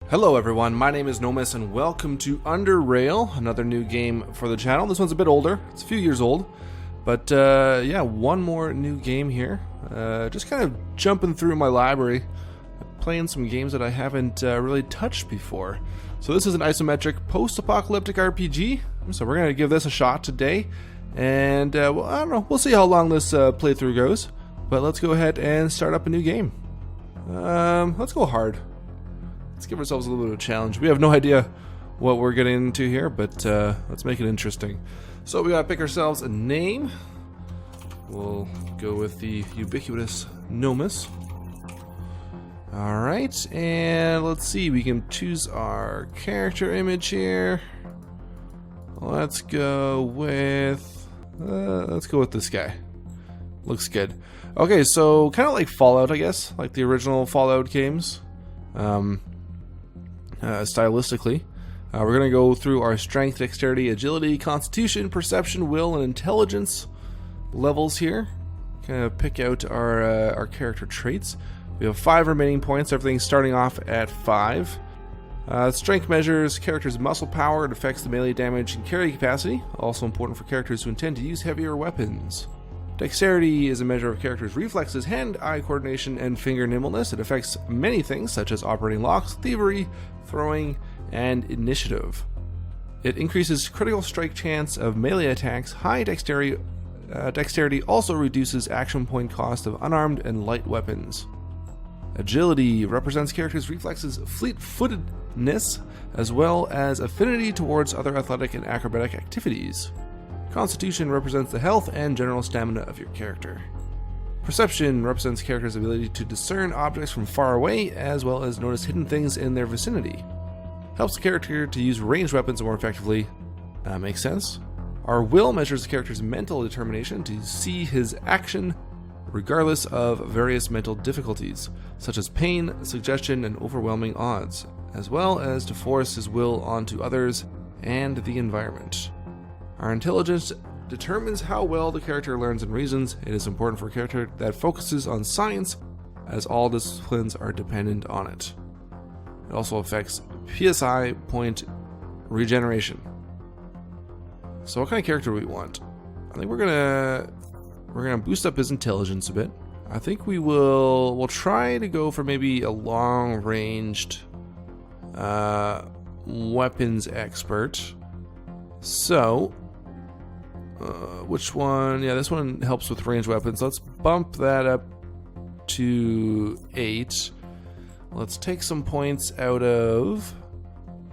Hello everyone, my name is Jonas and welcome to Underrail, another new game for the channel. This one's a bit older, it's a few years old, but yeah, one more new game here. Just kind of jumping through my library, playing some games that I haven't really touched before. So this is an isometric post-apocalyptic RPG, so we're going to give this a shot today. And well, I don't know, we'll see how long this playthrough goes, but let's go ahead and start up a new game. Let's go hard. Let's give ourselves a little bit of a challenge. We have no idea what we're getting into here, but let's make it interesting. So we gotta pick ourselves a name. We'll go with the ubiquitous Jonas. Alright, and let's see, we can choose our character image here. Let's go with this guy. Looks good. Okay, so kind of like Fallout, I guess, like the original Fallout games. Stylistically, we're going to go through our strength, dexterity, agility, constitution, perception, will, and intelligence levels here. Kind of pick out our character traits. We have 5 remaining points, everything starting off at 5. Strength measures character's muscle power. It affects the melee damage and carry capacity, also important for characters who intend to use heavier weapons. Dexterity is a measure of character's reflexes, hand-eye coordination, and finger nimbleness. It affects many things, such as operating locks, thievery, throwing, and initiative. It increases critical strike chance of melee attacks. High dexterity also reduces action point cost of unarmed and light weapons. Agility represents character's reflexes, fleet-footedness, as well as affinity towards other athletic and acrobatic activities. Constitution represents the health and general stamina of your character. Perception represents character's ability to discern objects from far away, as well as notice hidden things in their vicinity. Helps the character to use ranged weapons more effectively. That makes sense. Our will measures the character's mental determination to see his action regardless of various mental difficulties, such as pain, suggestion, and overwhelming odds, as well as to force his will onto others and the environment. Our intelligence determines how well the character learns and reasons. It is important for a character that focuses on science, as all disciplines are dependent on it. It also affects PSI point regeneration. So what kind of character do we want? I think we're gonna boost up his intelligence a bit. I think we'll try to go for maybe a long-ranged weapons expert. So which one? Yeah, this one helps with ranged weapons. Let's bump that up to 8. Let's take some points out of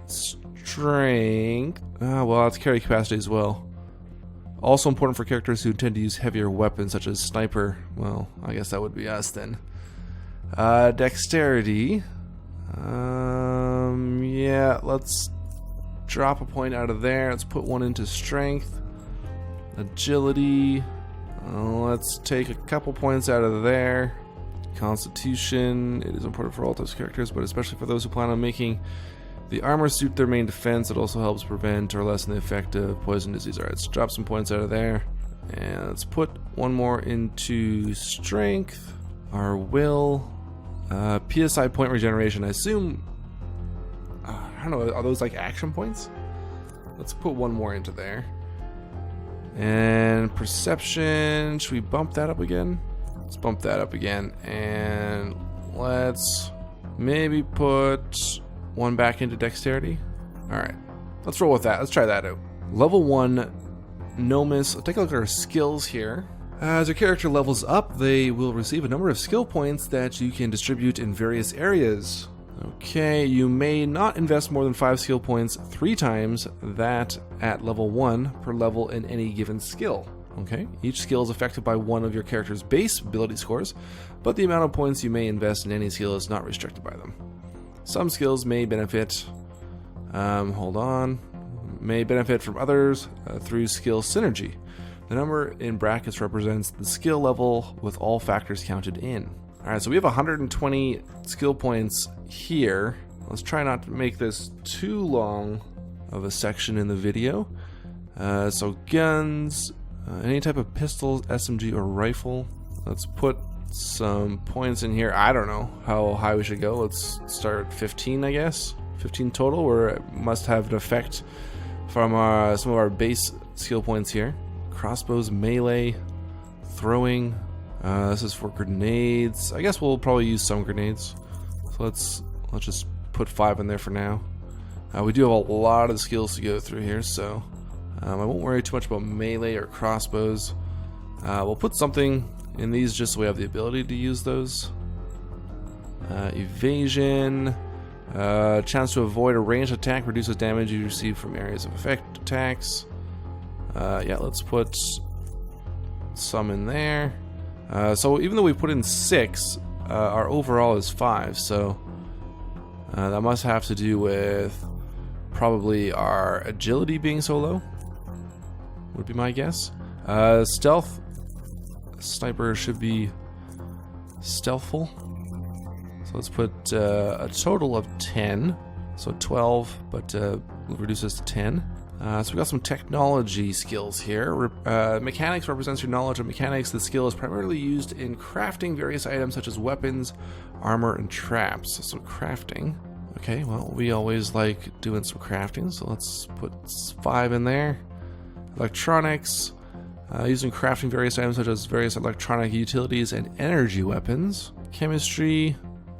strength. Well, that's carry capacity as well. Also important for characters who tend to use heavier weapons, such as sniper. Well, I guess that would be us then. Dexterity. Yeah, let's drop a point out of there. Let's put one into strength. Agility. Let's take a couple points out of there. Constitution. It is important for all types of characters, but especially for those who plan on making the armor suit their main defense. It also helps prevent or lessen the effect of poison disease. Alright, let's drop some points out of there. And let's put one more into strength. Our will. PSI point regeneration. I assume... I don't know, are those like action points? Let's put one more into there. And perception, should we bump that up again? Let's bump that up again. And let's maybe put one back into dexterity. Alright, let's roll with that. Let's try that out. Level 1, Jonas. Let's take a look at our skills here. As your character levels up, they will receive a number of skill points that you can distribute in various areas. Okay, you may not invest more than 5 skill points 3 times that at level 1 per level in any given skill. Okay, each skill is affected by one of your character's base ability scores, but the amount of points you may invest in any skill is not restricted by them. Some skills may benefit, may benefit from others through skill synergy. The number in brackets represents the skill level with all factors counted in. Alright, so we have 120 skill points here. Let's try not to make this too long of a section in the video. So guns, any type of pistol, SMG, or rifle. Let's put some points in here. I don't know how high we should go. Let's start at 15, I guess. 15 total, where it must have an effect from some of our base skill points here. Crossbows, melee, throwing. This is for grenades. I guess we'll probably use some grenades. So let's just put 5 in there for now. We do have a lot of skills to go through here, so I won't worry too much about melee or crossbows. We'll put something in these just so we have the ability to use those. Evasion. Chance to avoid a ranged attack reduces damage you receive from areas of effect attacks. Yeah, let's put some in there. So even though we put in 6, our overall is 5, so that must have to do with probably our agility being so low, would be my guess. Stealth. Sniper should be stealthful. So let's put a total of 10. So 12, but we'll reduce this to 10. So we got some technology skills here. Mechanics represents your knowledge of mechanics. The skill is primarily used in crafting various items such as weapons, armor, and traps. So crafting. Okay, well, we always like doing some crafting, so let's put 5 in there. Electronics. Using crafting various items such as various electronic utilities and energy weapons. Chemistry.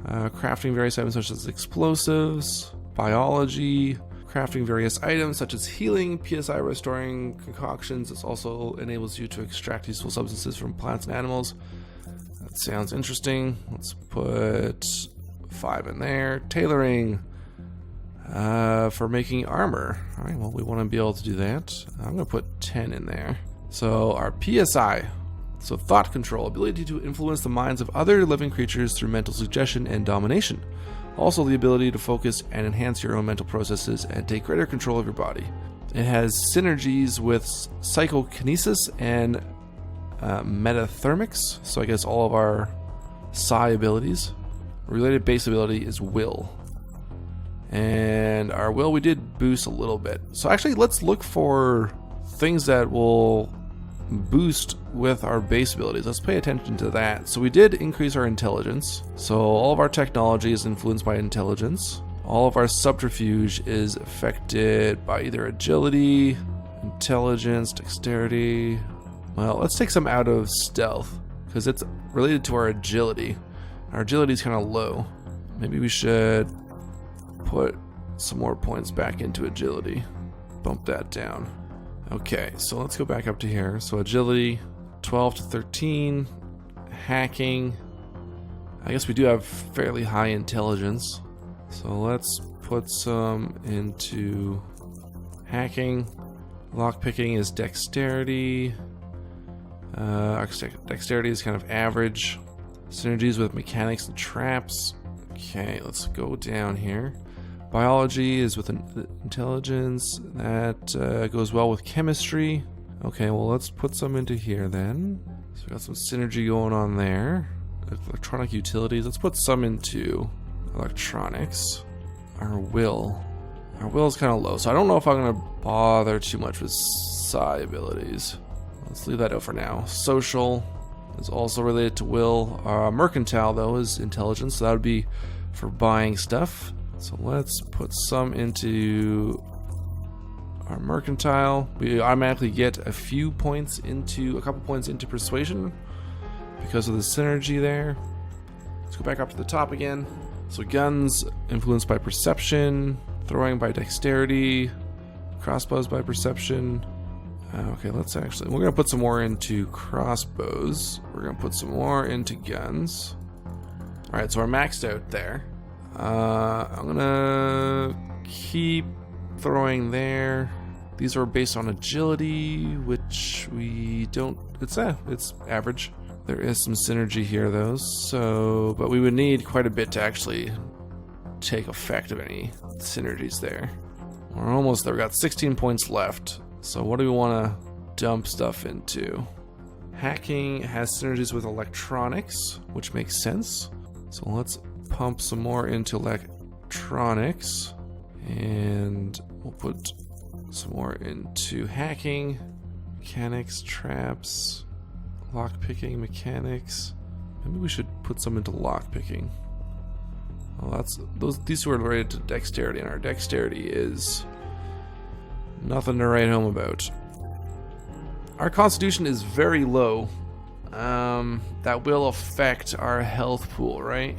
Crafting various items such as explosives. Biology. Crafting various items such as healing, PSI restoring concoctions. This also enables you to extract useful substances from plants and animals. That sounds interesting. Let's put 5 in there. Tailoring for making armor. Alright, well, we want to be able to do that. I'm going to put 10 in there. So our PSI. So thought control, ability to influence the minds of other living creatures through mental suggestion and domination. Also the ability to focus and enhance your own mental processes and take greater control of your body. It has synergies with psychokinesis and metathermics, so I guess all of our psi abilities. Related base ability is will. And our will we did boost a little bit. So actually let's look for things that will boost with our base abilities. Let's pay attention to that. So we did increase our intelligence. So all of our technology is influenced by intelligence. All of our subterfuge is affected by either agility, intelligence, dexterity. Well, let's take some out of stealth because it's related to our agility. Our agility is kind of low. Maybe we should put some more points back into agility. Bump that down. Okay, so let's go back up to here. So agility, 12 to 13. Hacking. I guess we do have fairly high intelligence. So let's put some into hacking. Lockpicking is dexterity. Dexterity is kind of average. Synergies with mechanics and traps. Okay, let's go down here. Biology is with intelligence. That goes well with chemistry. Okay, well, let's put some into here then. So we got some synergy going on there. Electronic utilities. Let's put some into electronics. Our will is kind of low, so I don't know if I'm going to bother too much with psi abilities. Let's leave that out for now. Social is also related to will. Mercantile, though, is intelligence, so that would be for buying stuff. So let's put some into our mercantile. We automatically get a couple points into persuasion because of the synergy there. Let's go back up to the top again. So guns influenced by perception, throwing by dexterity, crossbows by perception. Okay, we're gonna put some more into crossbows. We're gonna put some more into guns. All right, so we're maxed out there. I'm gonna keep throwing there. These are based on agility, which we don't. It's average. There is some synergy here, though. So, but we would need quite a bit to actually take effect of any synergies there. We're almost there. We got 16 points left. So, what do we want to dump stuff into? Hacking has synergies with electronics, which makes sense. So let's pump some more into electronics, and we'll put some more into hacking, mechanics, traps, lockpicking, mechanics. Maybe we should put some into lockpicking. Well, these two are related to dexterity, and our dexterity is nothing to write home about. Our constitution is very low. That will affect our health pool, right?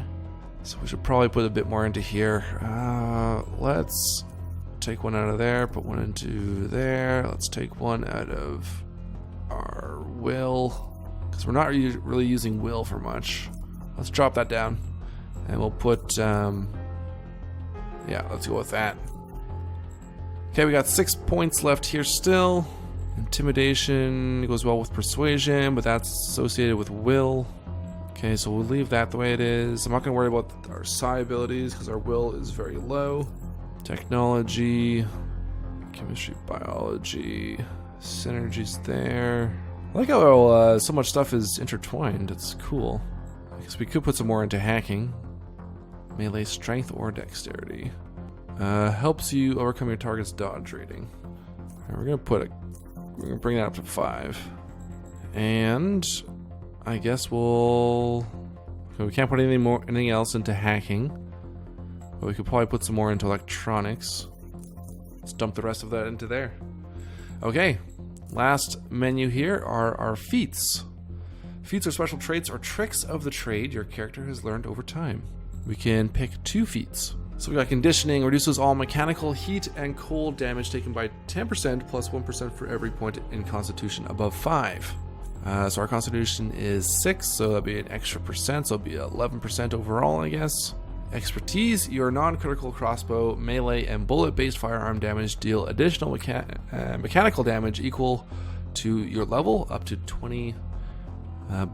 So we should probably put a bit more into here. Let's take one out of there, put one into there. Let's take one out of our will, because we're not really using will for much. Let's drop that down, and we'll put, yeah, let's go with that. Okay, we got 6 points left here still. Intimidation goes well with persuasion, but that's associated with will. Okay, so we'll leave that the way it is. I'm not going to worry about our psi abilities because our will is very low. Technology, chemistry, biology, synergies there. I like how so much stuff is intertwined. It's cool. I guess we could put some more into hacking. Melee strength or dexterity. Helps you overcome your target's dodge rating. Right, we're gonna bring that up to 5. And I guess we can't put anything else into hacking, but we could probably put some more into electronics. Let's dump the rest of that into there. Okay, last menu here are our feats. Feats are special traits or tricks of the trade your character has learned over time. We can pick 2 feats. So we got conditioning, reduces all mechanical, heat, and cold damage taken by 10% plus 1% for every point in constitution above 5. So our constitution is 6, so that'll be an extra percent, so it'll be 11% overall, I guess. Expertise, your non-critical crossbow, melee, and bullet-based firearm damage deal additional mechanical damage equal to your level, up to 20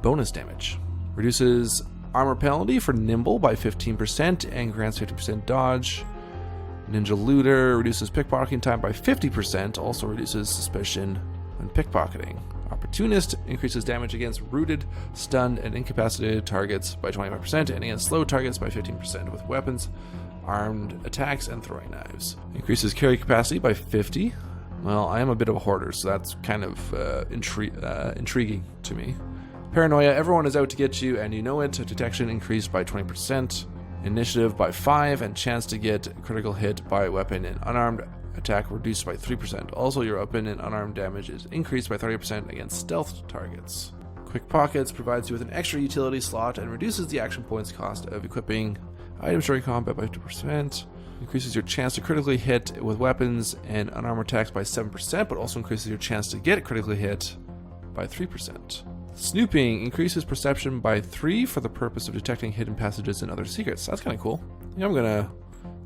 bonus damage. Reduces armor penalty for nimble by 15% and grants 50% dodge. Ninja looter reduces pickpocketing time by 50%, also reduces suspicion when pickpocketing. Opportunist increases damage against rooted, stunned, and incapacitated targets by 25% and against slow targets by 15% with weapons, armed attacks, and throwing knives. Increases carry capacity by 50. Well, I am a bit of a hoarder, so that's kind of intriguing to me. Paranoia, everyone is out to get you and you know it. Detection increased by 20%. Initiative by 5, and chance to get critical hit by weapon and unarmed attack reduced by 3%. Also, your weapon and unarmed damage is increased by 30% against stealth targets. Quick Pockets provides you with an extra utility slot and reduces the action points cost of equipping items during combat by 50%. Increases your chance to critically hit with weapons and unarmed attacks by 7%, but also increases your chance to get critically hit by 3%. Snooping increases perception by 3 for the purpose of detecting hidden passages and other secrets. That's kind of cool. Yeah, I'm gonna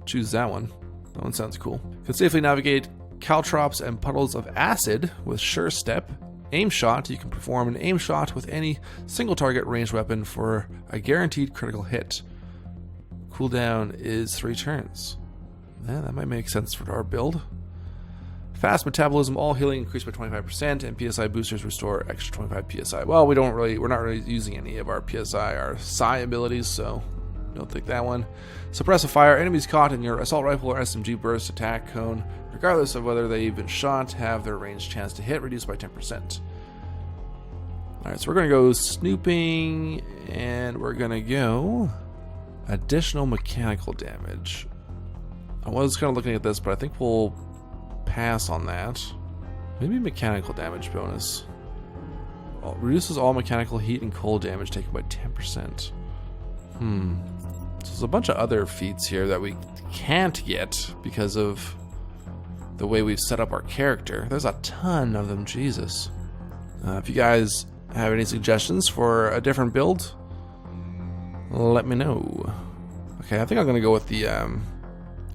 choose that one. That one sounds cool. Can safely navigate caltrops and puddles of acid with sure step. Aim shot. You can perform an aim shot with any single target ranged weapon for a guaranteed critical hit. Cooldown is 3 turns. Yeah, that might make sense for our build. Fast metabolism, all healing increased by 25%, and PSI boosters restore extra 25 PSI. Well, we're not really using any of our PSI, our psi abilities, so don't take that one. Suppressive fire, enemies caught in your assault rifle or SMG burst attack cone, regardless of whether they've been shot, have their ranged chance to hit reduced by 10%. Alright, so we're going to go snooping, and we're going to go additional mechanical damage. I was kind of looking at this, but I think we'll pass on that. Maybe mechanical damage bonus. Reduces all mechanical heat and cold damage taken by 10%. So there's a bunch of other feats here that we can't get because of the way we've set up our character. There's a ton of them, Jesus. If you guys have any suggestions for a different build, let me know. Okay, I think I'm gonna go with the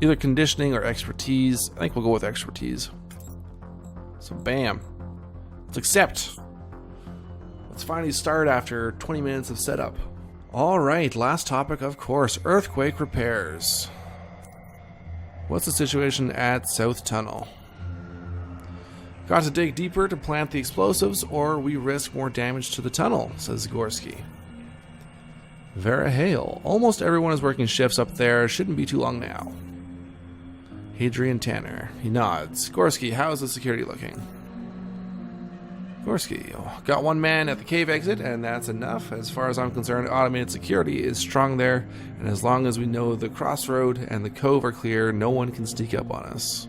either conditioning or expertise. I think we'll go with expertise. So bam. Let's accept. Let's finally start after 20 minutes of setup. Alright, last topic of course, earthquake repairs. What's the situation at South Tunnel? Got to dig deeper to plant the explosives or we risk more damage to the tunnel, says Zgorski. Vera Hale, almost everyone is working shifts up there, shouldn't be too long now. Hadrian Tanner. He nods. Gorski, how is the security looking? Gorski, got one man at the cave exit, and that's enough. As far as I'm concerned, automated security is strong there, and as long as we know the crossroad and the cove are clear, no one can sneak up on us.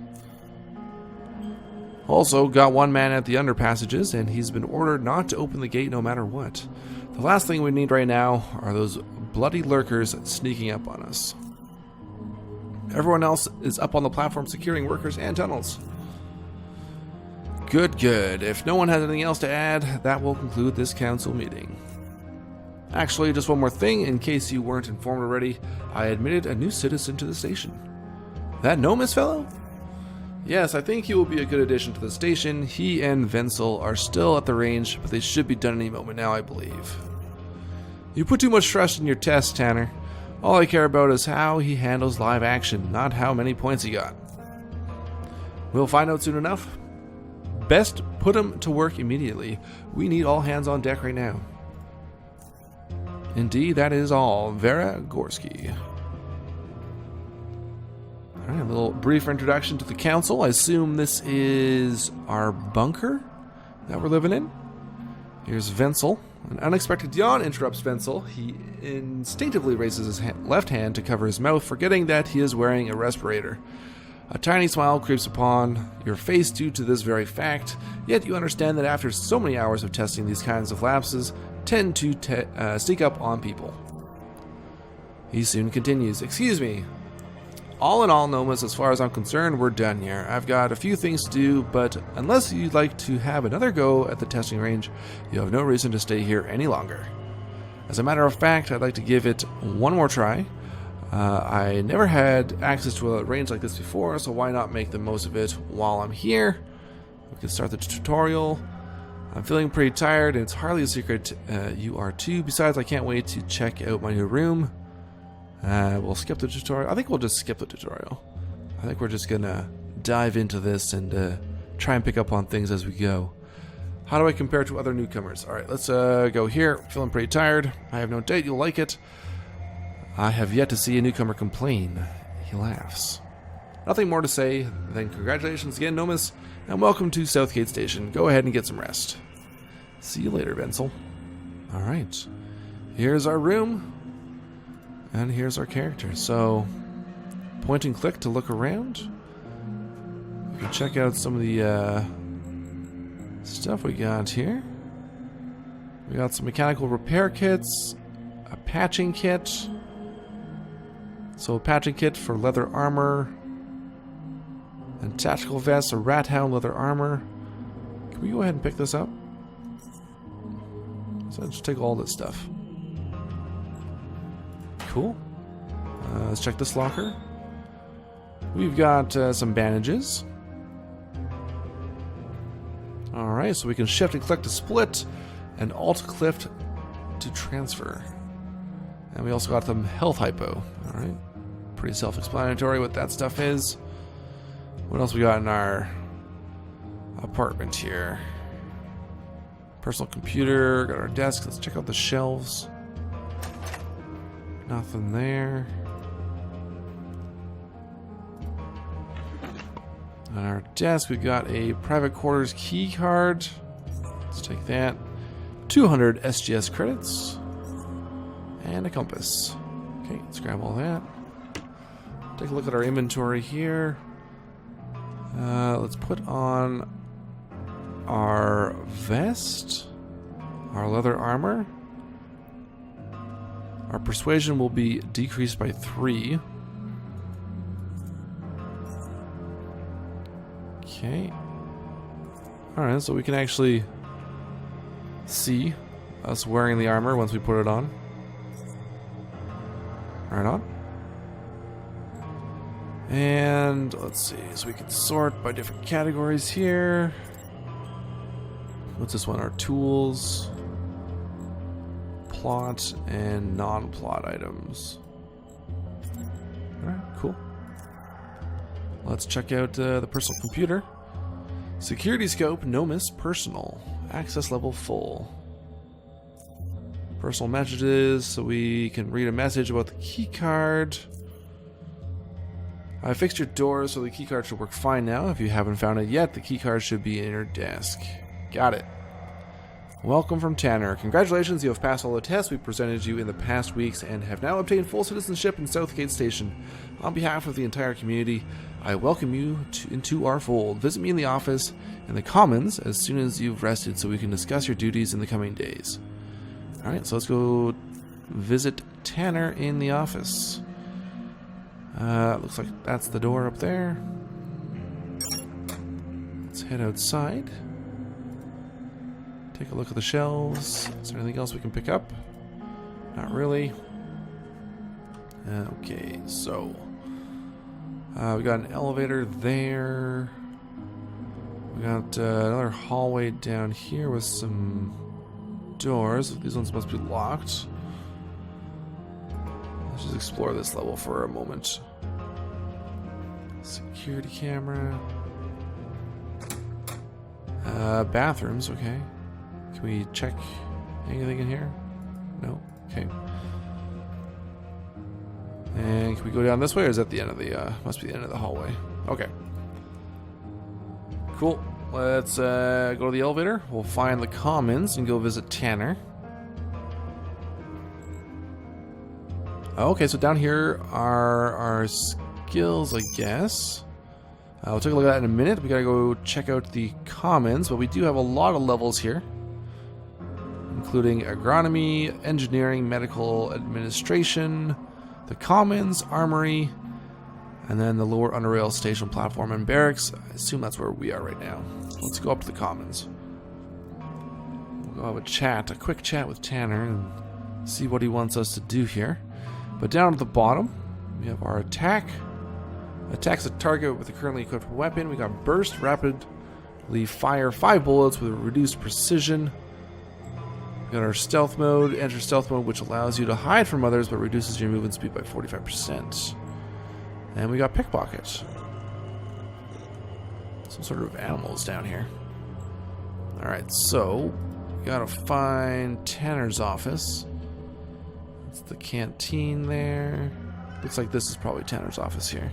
Also, got one man at the underpassages, and he's been ordered not to open the gate no matter what. The last thing we need right now are those bloody lurkers sneaking up on us. Everyone else is up on the platform securing workers and tunnels. Good, good. If no one has anything else to add, that will conclude this council meeting. Actually, just one more thing, in case you weren't informed already, I admitted a new citizen to the station. That Nomus fellow? Yes, I think he will be a good addition to the station. He and Wenzel are still at the range, but they should be done any moment now, I believe. You put too much trust in your test, Tanner. All I care about is how he handles live action, not how many points he got. We'll find out soon enough. Best put him to work immediately. We need all hands on deck right now. Indeed, that is all. Vera Gorski. Alright, a little brief introduction to the council. I assume this is our bunker that we're living in. Here's Wenzel. An unexpected yawn interrupts Wenzel. He instinctively raises his left hand to cover his mouth, forgetting that he is wearing a respirator. A tiny smile creeps upon your face due to this very fact, yet you understand that after so many hours of testing, these kinds of lapses tend to sneak up on people. He soon continues, "Excuse me. All in all, Nomus, as far as I'm concerned, we're done here. I've got a few things to do, but unless you'd like to have another go at the testing range, you have no reason to stay here any longer. As a matter of fact, I'd like to give it one more try. I never had access to a range like this before, so why not make the most of it while I'm here? We can start the tutorial. I'm feeling pretty tired, and it's hardly a secret you are too. Besides, I can't wait to check out my new room. We'll skip the tutorial. I think we'll just skip the tutorial. I think we're just gonna dive into this and try and pick up on things as we go. How do I compare to other newcomers? Alright, let's go here. Feeling pretty tired. I have no doubt you'll like it. I have yet to see a newcomer complain. He laughs. Nothing more to say than congratulations again, Nomus, and welcome to Southgate Station. Go ahead and get some rest. See you later, Wenzel. Alright. Here's our room. And here's our character. So, point and click to look around. We can check out some of the stuff we got here. We got some mechanical repair kits, a patching kit. So a patching kit for leather armor, and tactical vest, a rat hound leather armor. Can we go ahead and pick this up? So just take all this stuff. Cool. Let's check this locker. We've got some bandages. Alright, so we can shift and click to split, and alt click to transfer. And we also got some health hypo. Alright. Pretty self-explanatory what that stuff is. What else we got in our apartment here? Personal computer, got our desk. Let's check out the shelves. Nothing there. On our desk, we got a private quarters key card. Let's take that. 200 SGS credits. And a compass. Okay, let's grab all that. Take a look at our inventory here. Let's put on our vest, our leather armor. Our persuasion will be decreased by 3. Okay. Alright, so we can actually see us wearing the armor once we put it on. Right on. And let's see, so we can sort by different categories here. What's this one? Our tools, plot, and non-plot items. Alright, cool. Let's check out the personal computer. Security scope, Nomus, personal. Access level full. Personal messages, so we can read a message about the key card. I fixed your door, so the key card should work fine now. If you haven't found it yet, the key card should be in your desk. Got it. Welcome from Tanner. Congratulations, you have passed all the tests we presented you in the past weeks and have now obtained full citizenship in Southgate Station. On behalf of the entire community, I welcome you into our fold. Visit me in the office in the Commons as soon as you've rested so we can discuss your duties in the coming days. Alright, so let's go visit Tanner in the office. Looks like that's the door up there. Let's head outside. Take a look at the shelves. Is there anything else we can pick up? Not really. Okay, so we got an elevator there. We got another hallway down here with some doors. These ones must be locked. Let's just explore this level for a moment. Security camera. Bathrooms, okay. Can we check anything in here? No? Okay. And can we go down this way, or is that the end of the, must be the end of the hallway. Okay. Cool. Let's go to the elevator. We'll find the Commons and go visit Tanner. Okay, so down here are our skills, I guess. We'll take a look at that in a minute. We gotta go check out the Commons, but we do have a lot of levels here, including agronomy, engineering, medical administration, the Commons, Armory, and then the lower Underrail station platform and barracks. I assume that's where we are right now. Let's go up to the Commons. We'll go have a quick chat with Tanner and see what he wants us to do here. But down at the bottom, we have our attack. Attacks a target with a currently equipped weapon. We got burst, rapidly fire 5 bullets with reduced precision. We got our stealth mode, enter stealth mode, which allows you to hide from others but reduces your movement speed by 45%. And we got pickpocket. Some sort of animals down here. Alright, so we gotta find Tanner's office. That's the canteen there. Looks like this is probably Tanner's office here.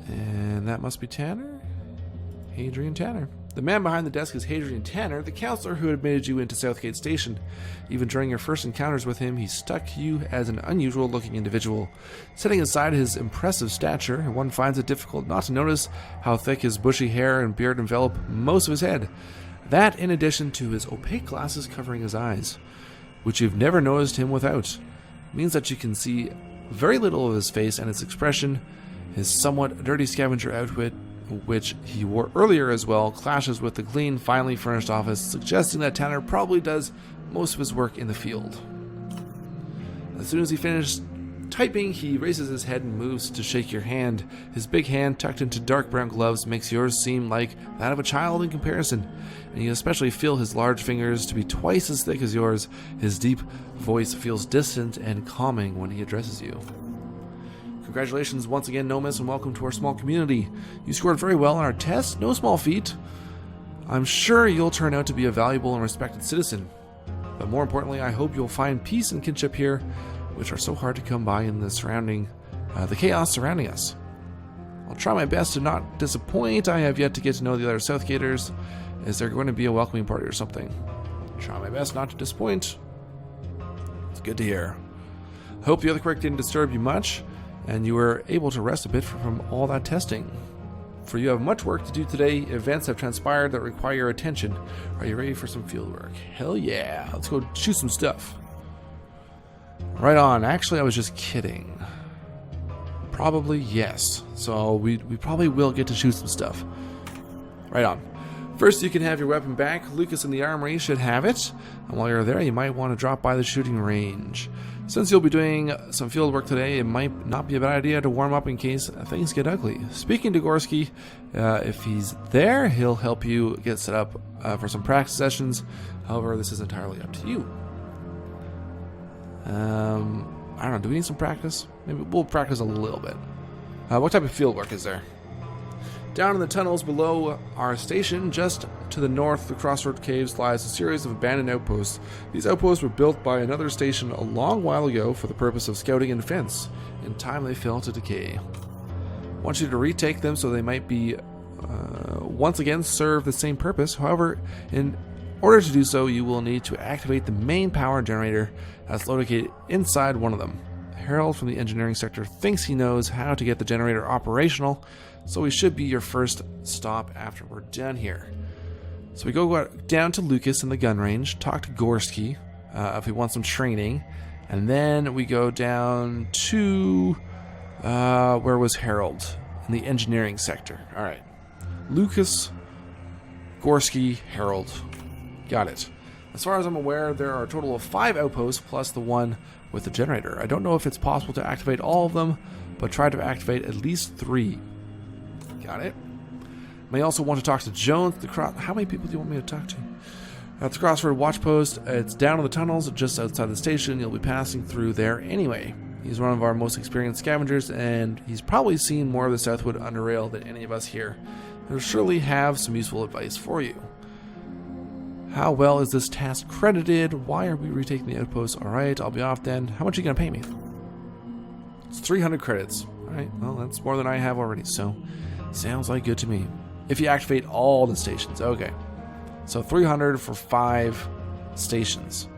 And that must be Tanner? Hadrian Tanner. The man behind the desk is Hadrian Tanner, the counselor who admitted you into Southgate Station. Even during your first encounters with him, he struck you as an unusual-looking individual. Setting aside his impressive stature, one finds it difficult not to notice how thick his bushy hair and beard envelop most of his head. That, in addition to his opaque glasses covering his eyes, which you've never noticed him without, means that you can see very little of his face and its expression. His somewhat dirty scavenger outfit, which he wore earlier as well, clashes with the clean, finely furnished office, suggesting that Tanner probably does most of his work in the field. As soon as he finished typing, he raises his head and moves to shake your hand. His big hand, tucked into dark brown gloves, makes yours seem like that of a child in comparison, and you especially feel his large fingers to be twice as thick as yours. His deep voice feels distant and calming when he addresses you. Congratulations once again, Nomus, and welcome to our small community. You scored very well on our test, no small feat. I'm sure you'll turn out to be a valuable and respected citizen. But more importantly, I hope you'll find peace and kinship here, which are so hard to come by in the chaos surrounding us. I'll try my best to not disappoint. I have yet to get to know the other Southgaters. Is there going to be a welcoming party or something? Try my best not to disappoint. It's good to hear. Hope the earthquake didn't disturb you much, and you were able to rest a bit from all that testing. For you have much work to do today. Events have transpired that require your attention. Are you ready for some field work? Hell yeah. Let's go shoot some stuff. Right on. Actually, I was just kidding. Probably yes. So we probably will get to shoot some stuff. Right on. First, you can have your weapon back. Lucas in the Armory should have it. And while you're there, you might want to drop by the shooting range. Since you'll be doing some field work today, it might not be a bad idea to warm up in case things get ugly. Speaking to Gorski, if he's there, he'll help you get set up for some practice sessions. However, this is entirely up to you. I don't know, do we need some practice? Maybe we'll practice a little bit. What type of field work is there? Down in the tunnels below our station, just to the north of the Crossroad Caves, lies a series of abandoned outposts. These outposts were built by another station a long while ago for the purpose of scouting and defense. In time, they fell to decay. I want you to retake them so they might be once again serve the same purpose. However, in order to do so, you will need to activate the main power generator that's located inside one of them. Harold from the engineering sector thinks he knows how to get the generator operational, so he should be your first stop after we're done here. So we go down to Lucas in the gun range, talk to Gorski if we want some training, and then we go down to where was Harold? In the engineering sector. Alright. Lucas, Gorski, Harold. Got it. As far as I'm aware, there are a total of 5 outposts plus the one with the generator. I don't know if it's possible to activate all of them, but try to activate at least 3. Got it. May also want to talk to Jones. How many people do you want me to talk to? At the Crossroad Watch Post, it's down in the tunnels just outside the station. You'll be passing through there anyway. He's one of our most experienced scavengers, and he's probably seen more of the Southwood Underrail than any of us here. He'll surely have some useful advice for you. How well is this task credited? Why are we retaking the outpost? Alright, I'll be off then. How much are you going to pay me? It's 300 credits. Alright, well, that's more than I have already, so sounds like good to me. If you activate all the stations, okay. So 300 for 5 stations.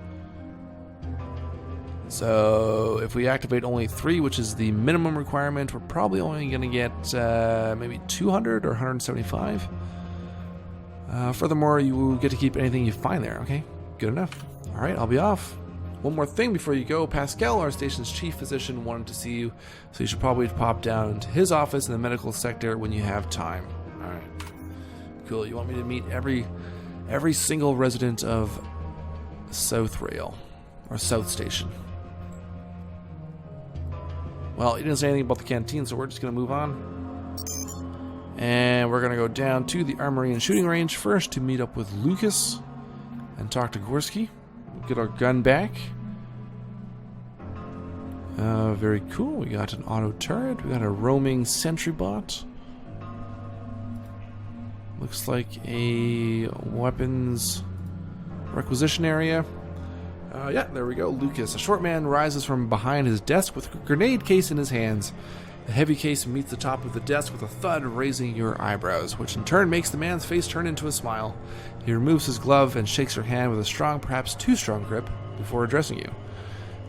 So if we activate only 3, which is the minimum requirement, we're probably only going to get maybe 200 or 175. Furthermore, you get to keep anything you find there, okay? Good enough. Alright, I'll be off. One more thing before you go. Pascal, our station's chief physician, wanted to see you, so you should probably pop down to his office in the medical sector when you have time. Alright. Cool. You want me to meet every single resident of South Rail, or South Station. Well, he didn't say anything about the canteen, so we're just going to move on. And we're going to go down to the Armory and shooting range first to meet up with Lucas and talk to Gorski. We'll get our gun back. Very cool. We got an auto turret. We got a roaming sentry bot. Looks like a weapons requisition area. Yeah, there we go. Lucas. A short man rises from behind his desk with a grenade case in his hands. The heavy case meets the top of the desk with a thud, raising your eyebrows, which in turn makes the man's face turn into a smile. He removes his glove and shakes your hand with a strong, perhaps too strong grip before addressing you.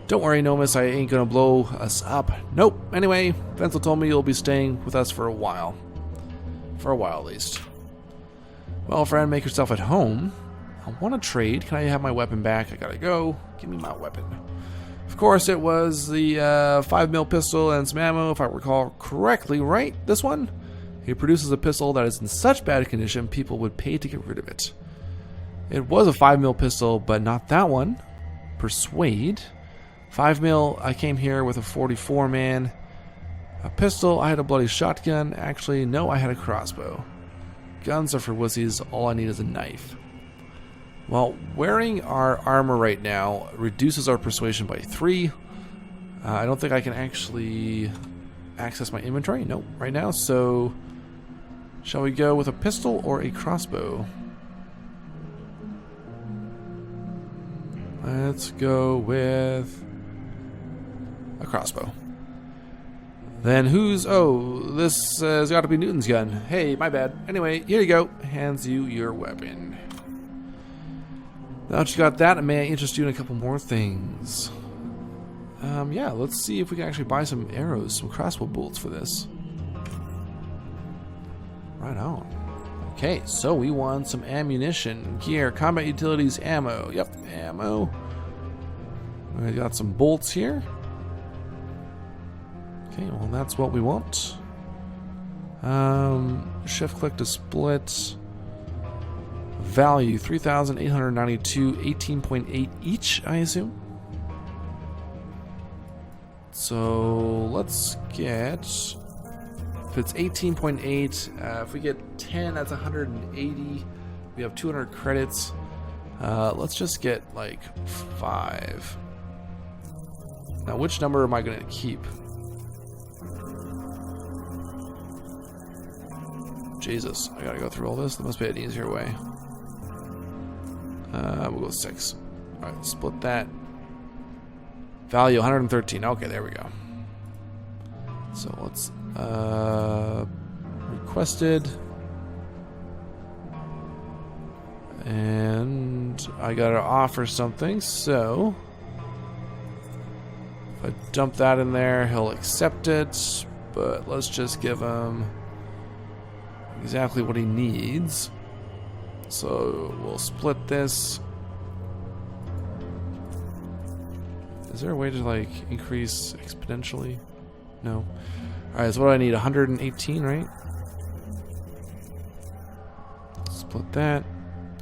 Don't worry, Nomus, I ain't gonna blow us up. Nope. Anyway, Venzel told me you'll be staying with us for a while. For a while, at least. Well, friend, make yourself at home. I want to trade. Can I have my weapon back? I gotta go. Give me my weapon. Of course, it was the 5mm pistol and some ammo, if I recall correctly, right? This one? He produces a pistol that is in such bad condition, people would pay to get rid of it. It was a 5mm pistol, but not that one. Persuade. 5mm, I came here with a 44, man. A pistol, I had a bloody shotgun. Actually, no, I had a crossbow. Guns are for wussies. All I need is a knife. Well, wearing our armor right now reduces our persuasion by 3. I don't think I can actually access my inventory. Nope, right now. So, shall we go with a pistol or a crossbow? Let's go with a crossbow. Then who's... Oh, this has got to be Newton's gun. Hey, my bad. Anyway, here you go. Hands you your weapon. Now that you got that, may I interest you in a couple more things? Yeah, let's see if we can actually buy some arrows, some crossbow bolts for this. Right on. Okay, so we want some ammunition, gear, combat utilities, ammo. Yep, ammo. We got some bolts here. Okay, well that's what we want. Shift click to split. Value 3,892, 18.8 each, I assume. So let's get, if it's 18.8, if we get 10, that's 180. We have 200 credits. Let's just get like 5. Now, which number am I going to keep? Jesus, I gotta go through all this. There must be an easier way. We'll go 6. Alright, split that. Value 113. Okay, there we go. So let's requested. And I gotta offer something, so if I dump that in there, he'll accept it. But let's just give him exactly what he needs. So we'll split this. Is there a way to like increase exponentially? No. Alright, so what do I need? 118, right? Split that.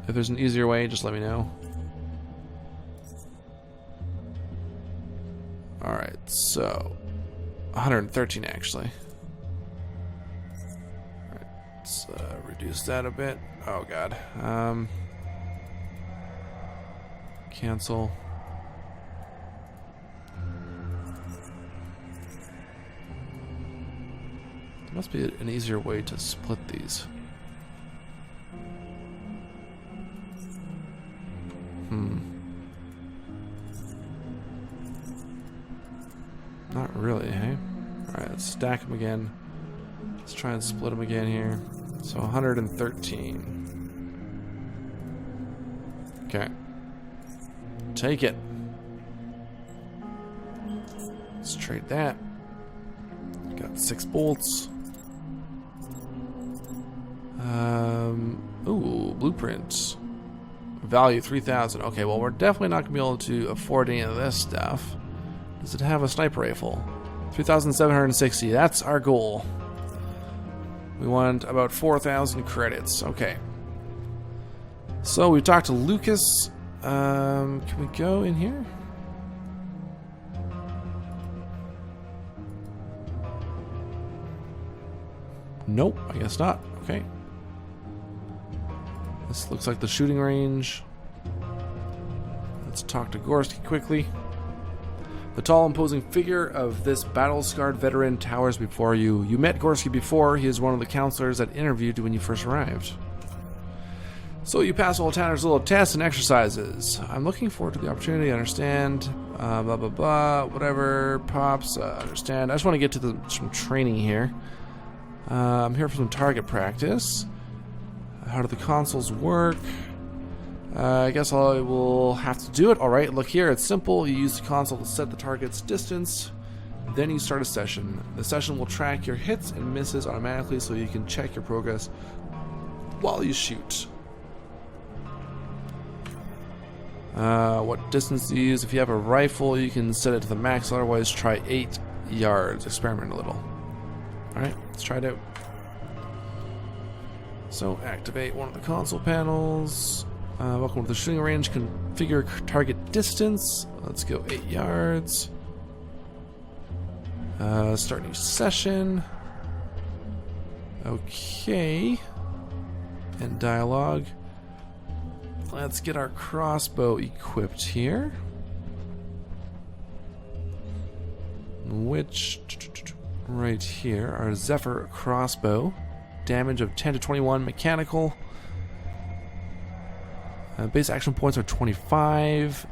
If there's an easier way, just let me know. Alright, so 113 actually. Alright, let's reduce that a bit. Oh god. Cancel. There must be an easier way to split these. Not really, hey? Alright, let's stack them again. Let's try and split them again here. So 113. Okay. Take it. Let's trade that. Got 6 bolts. Ooh, blueprints. Value 3,000. Okay, well, we're definitely not going to be able to afford any of this stuff. Does it have a sniper rifle? 3,760. That's our goal. We want about 4,000 credits. Okay. So we talked to Lucas. Can we go in here? Nope, I guess not. Okay. This looks like the shooting range. Let's talk to Gorski quickly. The tall, imposing figure of this battle-scarred veteran towers before you. You met Gorski before. He is one of the counselors that interviewed you when you first arrived. So you pass all Tanner's little tests and exercises. I'm looking forward to the opportunity to understand, blah, blah, blah, whatever, pops, understand. I just want to get to some training here. I'm here for some target practice. How do the consoles work? I guess I will have to do it. Alright, look here, it's simple. You use the console to set the target's distance. Then you start a session. The session will track your hits and misses automatically so you can check your progress while you shoot. What distance to use? If you have a rifle, you can set it to the max. Otherwise, try 8 yards. Experiment a little. Alright, let's try it out. So, activate one of the console panels. Welcome to the shooting range. Configure target distance. Let's go 8 yards. Start new session. Okay. End dialogue. Let's get our crossbow equipped here. Which, right here, our Zephyr crossbow. Damage of 10 to 21 mechanical. Base action points are 25.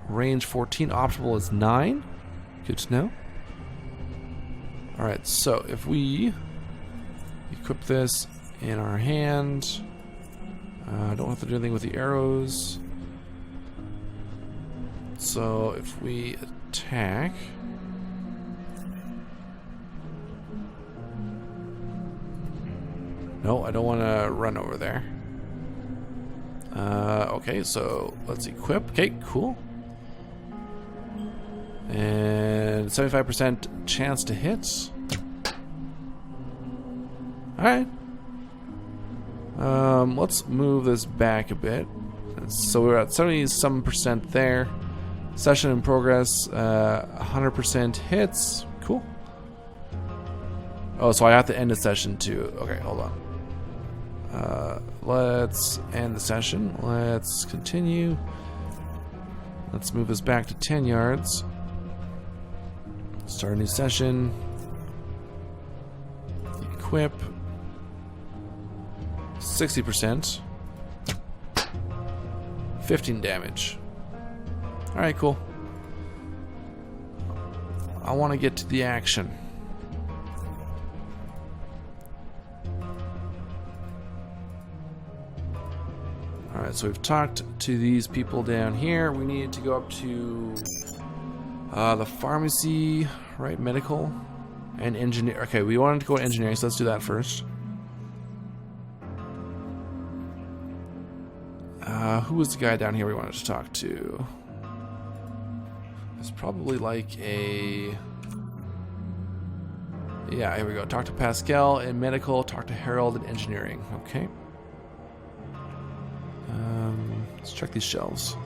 Range 14. Optional is 9. Good to know. Alright, so if we equip this in our hand, don't have to do anything with the arrows. So if we attack, no, I don't want to run over there. Okay, so let's equip. Okay, cool. And 75% chance to hit. Alright. Let's move this back a bit. So we're at 70-some% there. Session in progress. 100% hits. Cool. Oh, so I have to end the session too. Okay, hold on. Let's end the session. Let's continue. Let's move this back to 10 yards. Start a new session. Equip. 60%. 15 damage. Alright, cool. I want to get to the action. Alright, so we've talked to these people down here. We need to go up to the pharmacy, right? Medical and engineer. Okay, we wanted to go to engineering, so let's do that first. Who was the guy down here we wanted to talk to? It's probably like a... Yeah, here we go. Talk to Pascal in medical, talk to Harold in engineering. Okay. Let's check these shelves.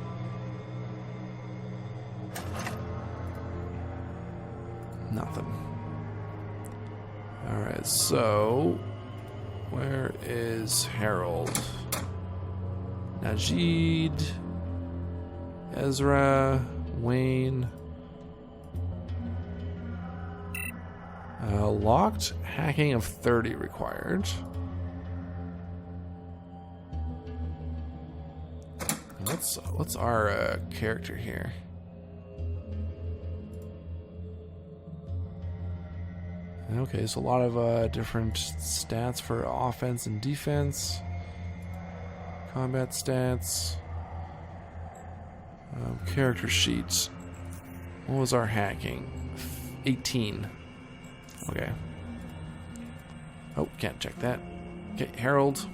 Nothing. Alright, so... Where is Harold? Najid, Ezra, Wayne. Locked, hacking of 30 required. What's our character here? Okay, so a lot of different stats for offense and defense. Combat stats. Character sheets. What was our hacking? 18. Okay. Oh, can't check that. Okay, Harold.